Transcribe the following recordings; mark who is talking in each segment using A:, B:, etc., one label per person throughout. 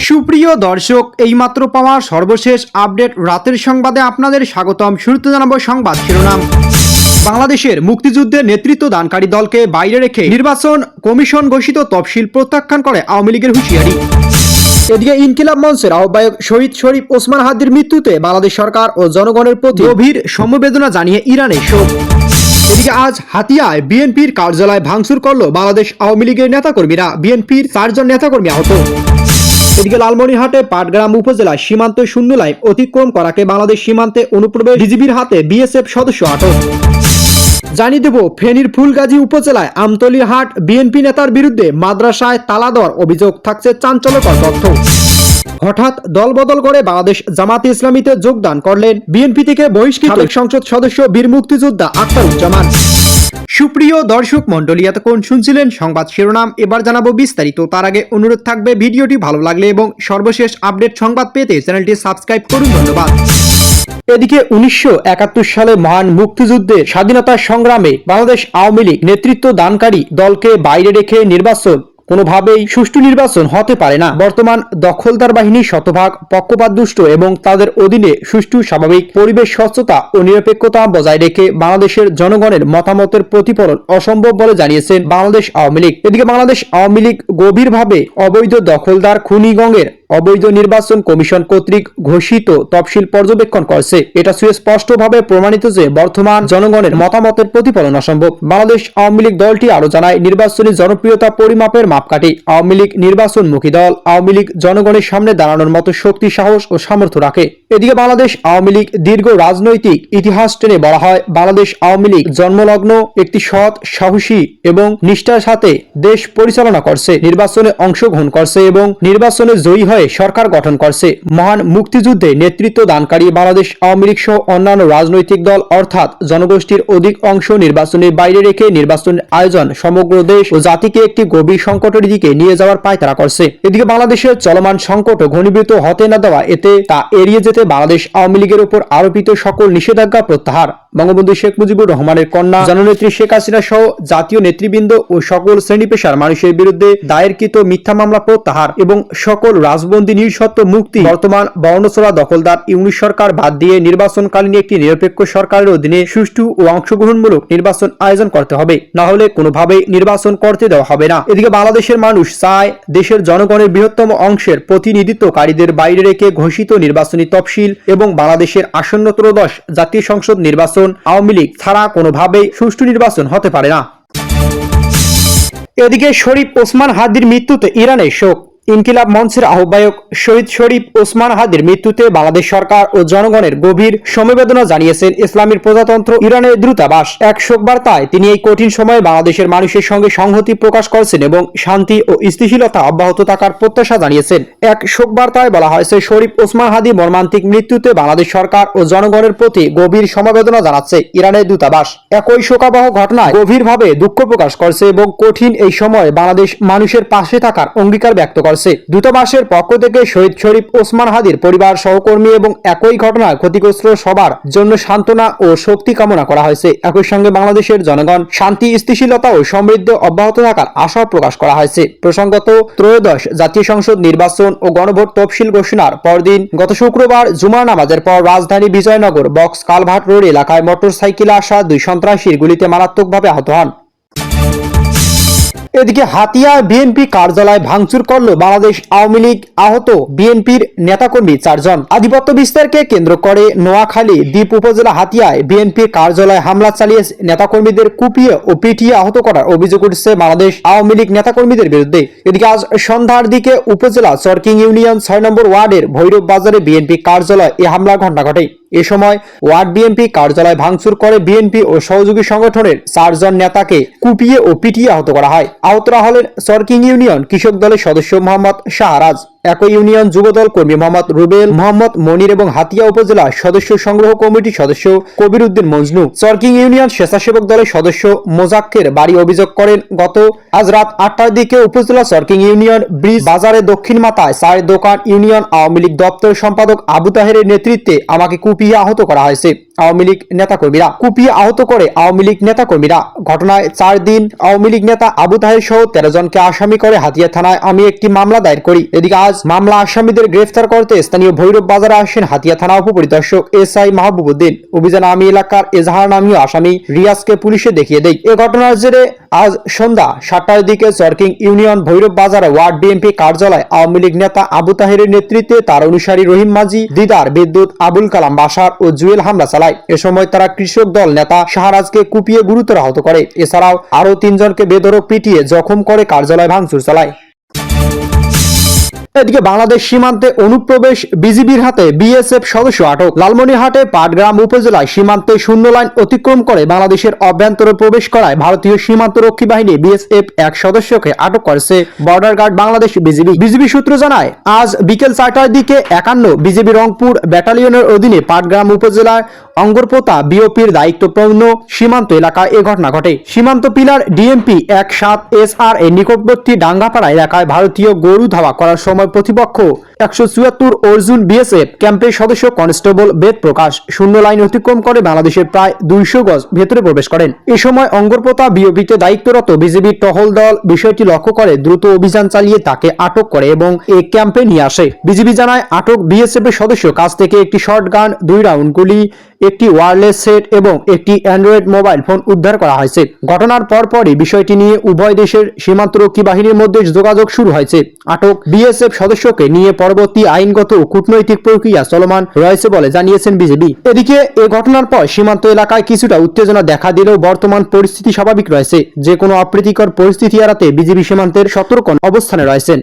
A: সুপ্রিয় দর্শক, এইমাত্র পাওয়া সর্বশেষ আপডেট রাতের সংবাদে আপনাদের স্বাগতম। শুরুতে জানাবো সংবাদ শিরোনাম। বাংলাদেশের মুক্তিযুদ্ধে নেতৃত্ব দানকারী দলকে বাইরে রেখে নির্বাচন কমিশন ঘোষিত তফসিল প্রত্যাখ্যান করে আওয়ামী লীগের হুঁশিয়ারি। এদিকে ইনকিলাব মঞ্চের আহ্বায়ক শহীদ শরীফ ওসমান হাদির মৃত্যুতে বাংলাদেশ সরকার ও জনগণের প্রতি গভীর সমবেদনা জানিয়ে ইরানের শোক। এদিকে আজ হাতিয়ায় বিএনপির কার্যালয় ভাঙচুর করল বাংলাদেশ আওয়ামী লীগের নেতাকর্মীরা। বিএনপির 4 জন নেতাকর্মী আহত। এদিকে লালমনিরহাটে পাটগ্রাম উপজেলায় সীমান্ত শূন্য লাইন অতিক্রম করাকে বাংলাদেশ সীমান্তে অনুপ্রবেশ বিজিবির হাতে বিএসএফ সদস্য আটক। জানিয়ে দেব, ফেনীর ফুলগাজী উপজেলায় আমতলী হাট বিএনপি নেতার বিরুদ্ধে মাদ্রাসায় তালা দেওয়ার অভিযোগ, থাকছে চাঞ্চল্যকর তথ্য। হঠাৎ দলবদল করে বাংলাদেশ জামাতে ইসলামীতে যোগদান করলেন বিএনপি থেকে বহিষ্কৃত সাবেক সংসদ সদস্য বীর মুক্তিযোদ্ধা আখতারুজ্জামান। সুপ্রিয় দর্শক মন্ডলী, এতক্ষণ শুনছিলেন সংবাদ শিরোনাম। এবার জানাবো বিস্তারিত। তার আগে অনুরোধ থাকবে, ভিডিওটি ভালো লাগলে এবং সর্বশেষ আপডেট সংবাদ পেতে চ্যানেলটি সাবস্ক্রাইব করুন। ধন্যবাদ। এদিকে 1971 সালে মহান মুক্তিযুদ্ধের স্বাধীনতা সংগ্রামে বাংলাদেশ আওয়ামী লীগ নেতৃত্ব দানকারী দলকে বাইরে রেখে নির্বাচন কোনোভাবেই সুষ্ঠু নির্বাচন হতে পারে না। বর্তমান দখলদার বাহিনী শতভাগ পক্ষপাতদুষ্ট এবং তাদের অধীনে সুষ্ঠু স্বাভাবিক পরিবেশ, স্বচ্ছতা ও নিরপেক্ষতা বজায় রেখে বাংলাদেশের জনগণের মতামতের প্রতিফলন অসম্ভব বলে জানিয়েছেন বাংলাদেশ আওয়ামী লীগ। এদিকে বাংলাদেশ আওয়ামী লীগ গভীরভাবে অবৈধ দখলদার খুনিগঙ্গের অবৈধ নির্বাচন কমিশন কর্তৃক ঘোষিত তফসিল পর্যবেক্ষণ করছে। এটা সুস্পষ্টভাবে প্রমাণিত যে বর্তমান জনগণের মতামতের প্রতিফলন অসম্ভব। বাংলাদেশ আওয়ামী লীগ দলটি আরো জানায়, নির্বাচনী জনপ্রিয়তা পরিমাপের মাপকাঠি। আওয়ামী লীগ নির্বাচনমুখী দল। আওয়ামী লীগ জনগণের সামনে দাঁড়ানোর মতো শক্তি, সাহস ও সামর্থ্য রাখে। এদিকে বাংলাদেশ আওয়ামী লীগ দীর্ঘ রাজনৈতিক ইতিহাস টেনে বলা হয়, বাংলাদেশ আওয়ামী লীগ জন্মলগ্ন একটি সৎ, সাহসী এবং নিষ্ঠার সাথে দেশ পরিচালনা করছে, নির্বাচনে অংশগ্রহণ করছে এবং নির্বাচনে জয়ী হয়ে সরকার গঠন করছে। মহান মুক্তিযুদ্ধে নেতৃত্ব দানকারী বাংলাদেশ আওয়ামী লীগ সহ অন্যান্য রাজনৈতিক দল অর্থাৎ জনগোষ্ঠীর অধিক অংশ নির্বাচনের বাইরে রেখে নির্বাচনের আয়োজন সমগ্র দেশ ও জাতিকে একটি গভীর সংকটের দিকে নিয়ে যাওয়ার পায়তারা করছে। এদিকে বাংলাদেশের চলমান সংকট ঘনীভূত হতে না দেওয়া, এতে তা এড়িয়ে যেতে বাংলাদেশ আওয়ামী লীগের উপর আরোপিত সকল নিষেধাজ্ঞা প্রত্যাহার। বঙ্গবন্ধু শেখ মুজিবুর রহমানের কন্যা জননেত্রী শেখ হাসিনা সহ জাতীয় নেতৃবৃন্দ ও সকল শ্রেণী পেশার মানুষের বিরুদ্ধে দায়েরকৃত মিথ্যা মামলা প্রত্যাহার এবং সকল রাজবন্দী নিঃশর্ত মুক্তি। বর্তমান বর্ণচোরা দখলদার ইউনিট সরকার বাদ দিয়ে নির্বাচনকালীন একটি নিরপেক্ষ সরকারের অধীনে সুষ্ঠু ও অংশগ্রহণমূলক নির্বাচন আয়োজন করতে হবে, না হলে কোনোভাবেই নির্বাচন করতে দেওয়া হবে না। এদিকে বাংলাদেশের মানুষ চায় দেশের জনগণের বৃহত্তম অংশের প্রতিনিধিত্বকারীদের বাইরে রেখে ঘোষিত নির্বাচনী তফসিল এবং বাংলাদেশের আসন্ন ত্রয়োদশ জাতীয় সংসদ নির্বাচন আওয়ামী লীগ ছাড়া কোনোভাবেই সুষ্ঠু নির্বাচন হতে পারে না। এদিকে শরীফ ওসমান হাদির মৃত্যুতে ইরানের শোক। ইনকিলাব মঞ্চের আহ্বায়ক শহীদ শরীফ ওসমান হাদির মৃত্যুতে বাংলাদেশ সরকার ও জনগণের গভীর সমবেদনা জানিয়েছেন ইসলামীর প্রজাতন্ত্র ইরানের দূতাবাস। এক শোক বার্তায় তিনি এই কঠিন সময়ে বাংলাদেশের মানুষের সঙ্গে সংহতি প্রকাশ করেছেন এবং শান্তি ও স্থিতিশীলতা অব্যাহত থাকার প্রত্যাশা জানিয়েছেন। এক শোক বার্তায় বলা হয়েছে, শরীফ ওসমান হাদি মর্মান্তিক মৃত্যুতে বাংলাদেশ সরকার ও জনগণের প্রতি গভীর সমবেদনা জানাচ্ছে ইরানের দূতাবাস। একই শোকাবহ ঘটনায় গভীরভাবে দুঃখ প্রকাশ করছে এবং কঠিন এই সময়ে বাংলাদেশ মানুষের পাশে থাকার অঙ্গীকার ব্যক্ত করে। দূতাবাসের পক্ষ থেকে শহীদ শরীফ ওসমান হাদির পরিবার, সহকর্মী এবং একই ঘটনায় ক্ষতিগ্রস্ত সবার জন্য সান্ত্বনা ও শক্তি কামনা করা হয়েছে। একই সঙ্গে বাংলাদেশের জনগণ শান্তি, স্থিতিশীলতা ও সমৃদ্ধ অব্যাহত থাকার আশা প্রকাশ করা হয়েছে। প্রসঙ্গত, ত্রয়োদশ জাতীয় সংসদ নির্বাচন ও গণভোট তফসিল ঘোষণার পরদিন গত শুক্রবার জুমার নামাজের পর রাজধানী বিজয়নগর বক্স কালভার্ট রোড এলাকায় মোটরসাইকেলে আসা 2 সন্ত্রাসীর গুলিতে মারাত্মকভাবে আহত হন। এদিকে হাতিয়ায় বিএনপি কার্যালয় ভাঙচুর করল বাংলাদেশ আওয়ামী লীগ, আহত বিএনপির নেতাকর্মী 4 জন। আধিপত্য বিস্তারকে কেন্দ্র করে নোয়াখালী দ্বীপ উপজেলা হাতিয়ায় বিএনপির কার্যালয়ে হামলা চালিয়ে নেতাকর্মীদের কুপিয়ে ও পিটিয়ে আহত করার অভিযোগ উঠেছে বাংলাদেশ আওয়ামী লীগ নেতাকর্মীদের বিরুদ্ধে। এদিকে আজ সন্ধ্যার দিকে উপজেলা চরকিং ইউনিয়ন 6 নম্বর ওয়ার্ডের ভৈরব বাজারে বিএনপি কার্যালয়ে এই হামলার ঘটনা ঘটে। এ সময় ওয়ার্ড বিএনপি কার্যালয় ভাঙচুর করে বিএনপি ও সহযোগী সংগঠনের 4 জন নেতাকে কুপিয়ে ও পিটিয়ে আহত করা হয়। আহতরা হলেন চরকিং ইউনিয়ন কৃষক দলের সদস্য মোহাম্মদ শাহরাজ, একই ইউনিয়ন যুবদল কর্মী মোহাম্মদ রুবেল, মোহাম্মদ মনির এবং হাতিয়া উপজেলা সদস্য সংগ্রহ কমিটির সদস্য কবির উদ্দিন মজনু। চরকিং ইউনিয়ন স্বেচ্ছাসেবক দলের সদস্য মোজাক্কের বাড়ি অভিযোগ করেন, আজ রাত 8টার দিকে উপজেলা চরকিং ইউনিয়ন ব্রিজ বাজারে দক্ষিণ মাথায় 4 দোকান ইউনিয়ন আওয়ামী লীগ দপ্তর সম্পাদক আবু তাহেরের নেতৃত্বে আমাকে কুপিয়ে আহত করা হয়েছে। আওয়ামী লীগ নেতাকর্মীরা কুপিয়ে আহত করে আওয়ামী লীগ নেতাকর্মীরা। ঘটনায় 4 দিন আওয়ামী লীগ নেতা আবু তাহের সহ 13 জনকে আসামি করে হাতিয়া থানায় আমি একটি মামলা দায়ের করি। এদিকে আজ মামলা আসামিদের গ্রেফতার করতে স্থানীয় ভৈরব বাজারে আসেন হাতিয়া থানা উপপরিদর্শক SI মাহবুবউদ্দিন। অভিযানে আমি এলাকার এজাহার নামীয় আসামি রিয়াজকে পুলিশে দেখিয়ে দেয়। এ ঘটনার জেরে আজ সন্ধ্যা 7টার দিকে চরকিং ইউনিয়ন ভৈরব বাজারে ওয়ার্ড বিএনপি কার্যালয় আওয়ামী লীগ নেতা আবু তাহেরের নেতৃত্বে তার অনুসারী রহিম মাঝি, দিদার, বিদ্যুৎ, আবুল কালাম বাশার ও জুয়েল হামলা চালায়। এ সময় তারা কৃষক দল নেতা শাহরাজকে কুপিয়ে গুরুতর আহত করে। এছাড়াও আরো 3 জনকে বেধড়ক পিটিয়ে জখম করে কার্যালয় ভাঙচুর চালায়। এদিকে বাংলাদেশ সীমান্তে অনুপ্রবেশ, বিজিবির হাতে বিএসএফ সদস্য আটক। লালমনিরহাটে পাটগ্রাম উপজেলায় সীমান্তে শূন্য লাইন অতিক্রম করে বাংলাদেশের অভ্যন্তরে প্রবেশ করায় ভারতীয় সীমান্ত রক্ষী বাহিনী বিএসএফ এক সদস্যকে আটক করেছে বর্ডার গার্ড বাংলাদেশ বিজিবি সূত্র জানায়, আজ বিকেল 4টার দিকে 51 বিজিবি রংপুর ব্যাটালিয়নের অধীনে পাটগ্রাম উপজেলার অঙ্গরপোতা বিওপির দায়িত্বপূর্ণ সীমান্ত এলাকায় এ ঘটনা ঘটে। সীমান্ত পিলার ডিএমপি 17 SR এর নিকটবর্তী ডাঙ্গাপাড়া এলাকায় ভারতীয় গরু ধাওয়া করার সময় প্রতিপক্ষ 174 অর্জুন বিএসএফ ক্যাম্পের সদস্য কনস্টেবল বেদ প্রকাশ শূন্য লাইন অতিক্রম করে বাংলাদেশের প্রায় 200 গজ ভেতরে প্রবেশ করেন। এ সময় অঙ্গরপোতা বিওপিতে দায়িত্বরত বিজিবির টহল দল বিষয়টি লক্ষ্য করে দ্রুত অভিযান চালিয়ে তাকে আটক করে এবং এ ক্যাম্পে নিয়ে আসে। বিজিবি জানায়, আটক বিএসএফ এর সদস্য কাছ থেকে একটি শটগান, 2 রাউন্ড গুলি, একটি ওয়্যারলেস সেট এবং একটি অ্যান্ড্রয়েড মোবাইল ফোন উদ্ধার করা হয়েছে। ঘটনার পরপরই বিষয়টি নিয়ে উভয় দেশের সীমান্তরক্ষী বাহিনীর মধ্যে যোগাযোগ শুরু হয়েছে। আটক বিএসএফ সদস্যকে নিয়ে পরবর্তী আইনগত ও কূটনৈতিক প্রক্রিয়া চলমান রয়েছে বলে জানিয়েছেন বিজিবি। এদিকে এ ঘটনার পর সীমান্ত এলাকায় কিছুটা উত্তেজনা দেখা দিলেও বর্তমান পরিস্থিতি স্বাভাবিক রয়েছে। যে কোনো অপ্রীতিকর পরিস্থিতি এড়াতে বিজিবি সীমান্তের সতর্ক অবস্থানে রয়েছেন।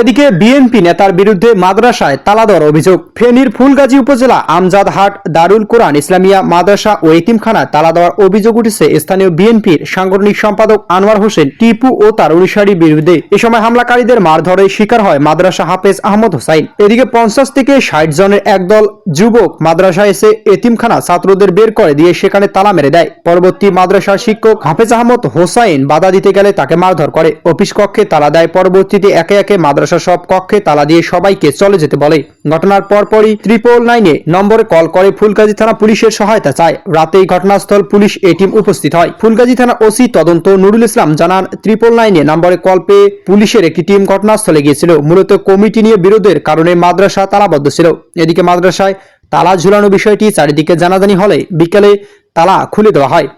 A: এদিকে বিএনপি নেতার বিরুদ্ধে মাদ্রাসায় তালা দেওয়ার অভিযোগ। ফেনীর ফুলগাজী উপজেলা আমজাদহাট দারুল কোরআন ইসলামিয়া মাদ্রাসা ও এতিমখানায় তালা দেওয়ার অভিযোগ উঠেছে স্থানীয় বিএনপির সাংগঠনিক সম্পাদক আনোয়ার হোসেন টিপু ও তার অনুসারীর বিরুদ্ধে। এ সময় হামলাকারীদের মারধরের শিকার হয় মাদ্রাসা হাফেজ আহমদ হোসাইন। এদিকে 50 থেকে 60 জনের একদল যুবক মাদ্রাসায় এসে এতিমখানা ছাত্রদের বের করে দিয়ে সেখানে তালা মেরে দেয়। পরবর্তী মাদ্রাসার শিক্ষক হাফেজ আহমদ হোসাইন বাধা দিতে গেলে তাকে মারধর করে। অফিস কক্ষে তালা দেয়। পরবর্তীতে একে একে মাদ্রাসার সব কক্ষে তালা দিয়ে সবাইকে চলে যেতে বলে। ঘটনার পরপরই 999 নম্বরে কল করে ফুলগাজী থানা পুলিশের সহায়তা চায়। রাতেই ঘটনাস্থল পুলিশ এ টিম উপস্থিত হয়। ফুলগাজী থানা ওসি তদন্ত নুরুল ইসলাম জানান, 999 নম্বরে কল পেয়ে পুলিশের একটি টিম ঘটনাস্থলে গিয়েছিল। মূলত কমিটি নিয়ে বিরোধের কারণে মাদ্রাসা তালাবদ্ধ ছিল। এদিকে মাদ্রাসায় তালা ঝুলানো বিষয়টি চারিদিকে জানাজানি হলে বিকেলে তালা খুলে দেওয়া হয়।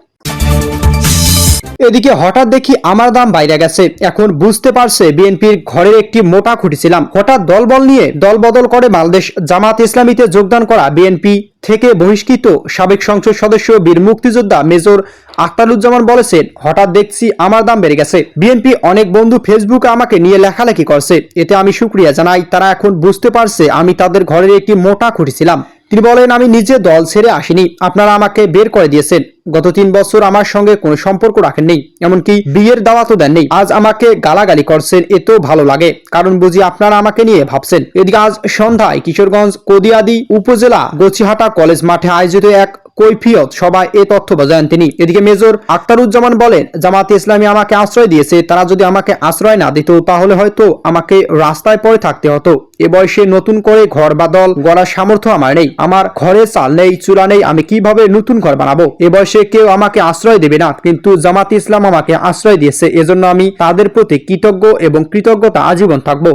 A: এদিকে হঠাৎ দেখি আমার দাম বাইরে গেছে। এখন বুঝতে পারছে বিএনপির ঘরের একটি মোটা খুঁটি ছিলাম। হঠাৎ দলবল নিয়ে দল বদল করে বাংলাদেশ জামাত ইসলামীতে যোগদান করা বিএনপি থেকে বহিষ্কৃত সাবেক সংসদ সদস্য বীর মুক্তিযোদ্ধা মেজর আখতারুজ্জামান বলেছেন, হঠাৎ দেখছি আমার দাম বেড়ে গেছে। বিএনপি অনেক বন্ধু ফেসবুকে আমাকে নিয়ে লেখালেখি করছে, এতে আমি শুকরিয়া জানাই। তারা এখন বুঝতে পারছে আমি তাদের ঘরের একটি মোটা খুঁটি ছিলাম। তিনি বলেন, আমি নিজে দল ছেড়ে আসিনি, আপনারা আমাকে বের করে দিয়েছেন। গত 3 বছর আমার সঙ্গে কোনো সম্পর্ক রাখেননি, এমনকি বিয়ের দাওয়াতও দেননি। আজ আমাকে গালাগালি করছেন, এতেও ভালো লাগে, কারণ বুঝি আপনারা আমাকে নিয়ে ভাবছেন। এদিকে আজ সন্ধ্যায় কিশোরগঞ্জ কদিয়াদি উপজেলা গছিহাটা কলেজ মাঠে আয়োজিত এক কৈফিয়ত সভায় এ তথ্য জানান তিনি। এদিকে মেজর আখতারুজ্জামান বলেন, জামাতে ইসলামী আমাকে আশ্রয় দিয়েছে, তারা যদি আমাকে আশ্রয় না দিত তাহলে হয়তো আমাকে রাস্তায় পড়ে থাকতে হতো। এ বয়সে নতুন করে ঘর বা দল গড়ার সামর্থ্য আমার নেই। আমার ঘরে চাল নেই, চুলা নেই, আমি কিভাবে নতুন ঘর বানাবো? এ বয়সে কেউ আমাকে আশ্রয় দেবে না, কিন্তু জামাতে ইসলাম আমাকে আশ্রয় দিয়েছে, এজন্য আমি তাদের প্রতি কৃতজ্ঞ এবং কৃতজ্ঞতা আজীবন থাকবো।